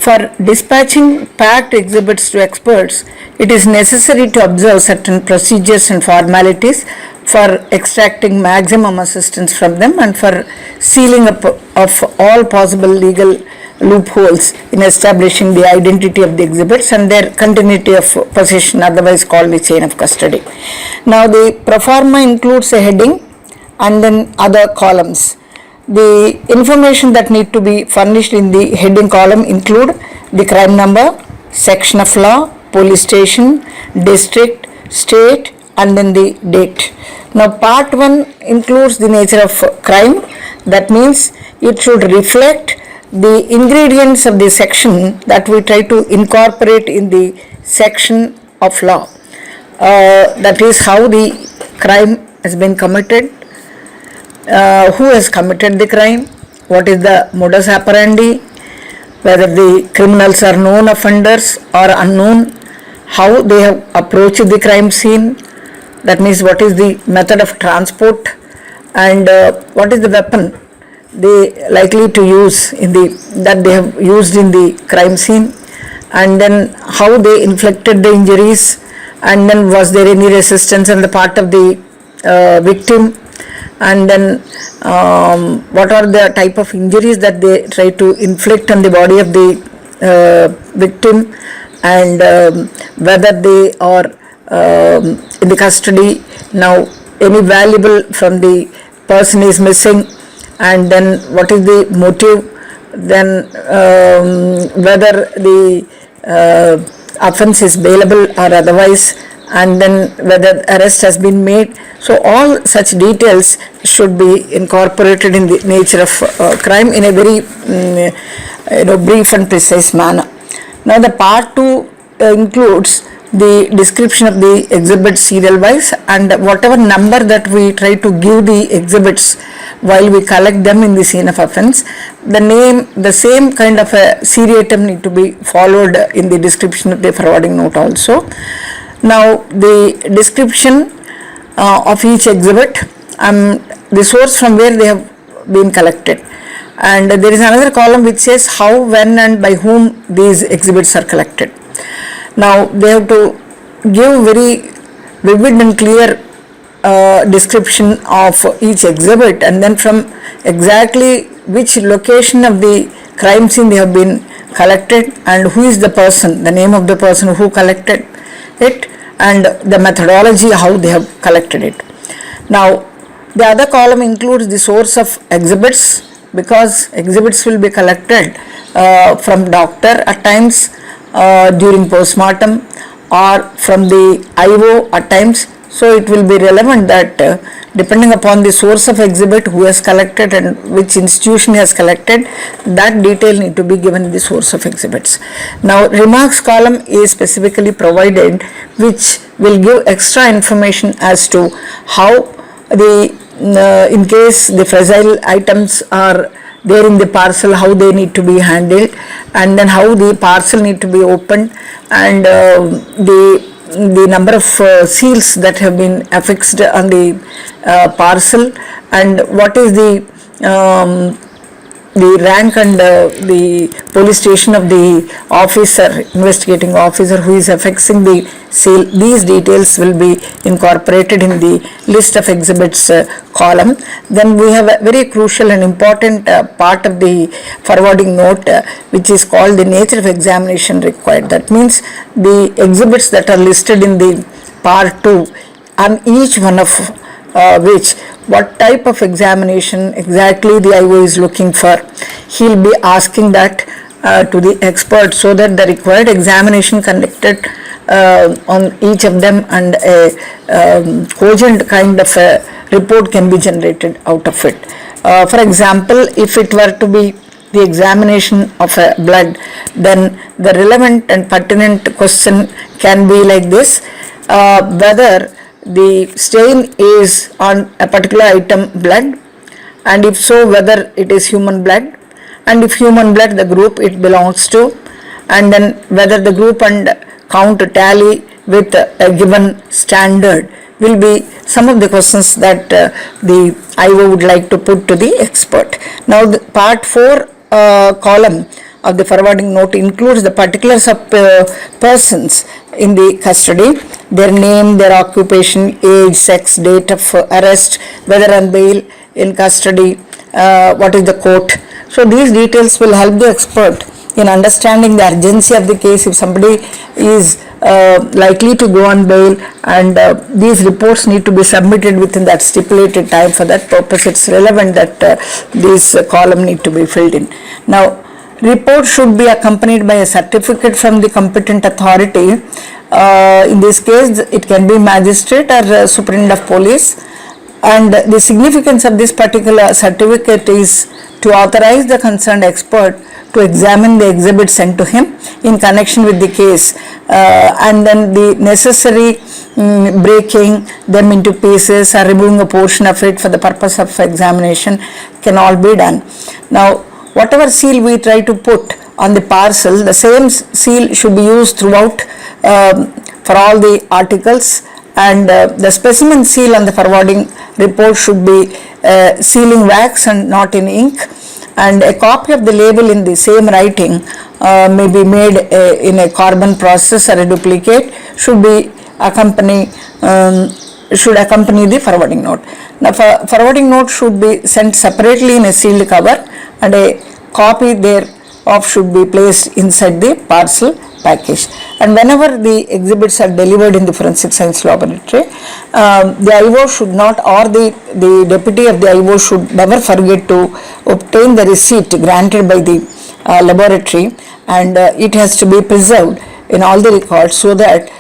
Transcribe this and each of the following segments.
For dispatching packed exhibits to experts, it is necessary to observe certain procedures and formalities for extracting maximum assistance from them and for sealing up of all possible legal loopholes in establishing the identity of the exhibits and their continuity of possession, otherwise called the chain of custody. Now, the pro forma includes a heading and then other columns. The information that need to be furnished in the heading column include the crime number, section of law, police station, district, state, and then the date. Now, part 1 includes the nature of crime. That means it should reflect the ingredients of the section that we try to incorporate in the section of law. That is how the crime has been committed, who has committed the crime, what is the modus operandi, whether the criminals are known offenders or unknown, how they have approached the crime scene, that means what is the method of transport, and what is the weapon they likely to use that they have used in the crime scene, and then how they inflicted the injuries, and then was there any resistance on the part of the victim, and then what are the type of injuries that they try to inflict on the body of the victim, and whether they are in the custody. Now, any valuable from the person is missing, and then what is the motive, then whether the offense is bailable or otherwise, and then whether arrest has been made. So all such details should be incorporated in the nature of crime in a very brief and precise manner. Now, the part 2 includes the description of the exhibit serial wise, and whatever number that we try to give the exhibits while we collect them in the scene of offense, the same kind of a seriatim need to be followed in the description of the forwarding note also. Now, the description of each exhibit, the source from where they have been collected, and there is another column which says how, when, and by whom these exhibits are collected. Now, they have to give very vivid and clear description of each exhibit, and then from exactly which location of the crime scene they have been collected, and who is the person, the name of the person who collected it, and the methodology how they have collected it. Now, the other column includes the source of exhibits, because exhibits will be collected from doctor at times during postmortem, or from the IO at times. So it will be relevant that depending upon the source of exhibit, who has collected and which institution has collected, that detail need to be given in the source of exhibits. Now, remarks column is specifically provided, which will give extra information as to how in case the fragile items are there in the parcel, how they need to be handled, and then how the parcel need to be opened, and the number of seals that have been affixed on the parcel, and what is the rank and the police station of the officer, investigating officer who is affixing the seal. These details will be incorporated in the list of exhibits column. Then we have a very crucial and important part of the forwarding note, which is called the nature of examination required. That means the exhibits that are listed in the part 2, and each one of which what type of examination exactly the IO is looking for. He'll be asking that to the expert, so that the required examination conducted on each of them, and a cogent kind of a report can be generated out of it. For example, if it were to be the examination of blood, then the relevant and pertinent question can be like this: whether the stain is on a particular item blood, and if so, whether it is human blood, and if human blood, the group it belongs to, and then whether the group and count tally with a given standard will be some of the questions that the IO would like to put to the expert. Now, the part 4 column of the forwarding note includes the particulars of persons in the custody, their name, their occupation, age, sex, date of arrest, whether on bail, in custody, what is the court. So these details will help the expert in understanding the urgency of the case. If somebody is likely to go on bail, and these reports need to be submitted within that stipulated time, for that purpose it's relevant that this column need to be filled in. Now, report should be accompanied by a certificate from the competent authority. In this case, it can be magistrate or superintendent of police, and the significance of this particular certificate is to authorize the concerned expert to examine the exhibit sent to him in connection with the case, and then the necessary breaking them into pieces or removing a portion of it for the purpose of examination can all be done. Now, whatever seal we try to put on the parcel, the same seal should be used throughout for all the articles, and the specimen seal on the forwarding report should be sealing wax and not in ink, and a copy of the label in the same writing may be made in a carbon process, or a duplicate should accompany the forwarding note. Now, forwarding note should be sent separately in a sealed cover, and a copy thereof should be placed inside the parcel package. And whenever the exhibits are delivered in the forensic science laboratory, the IO should not, or the deputy of the IO should never forget to obtain the receipt granted by the laboratory, and it has to be preserved in all the records, so that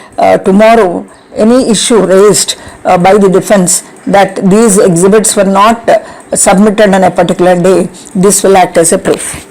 tomorrow any issue raised by the defense that these exhibits were not submitted on a particular day, this will act as a proof.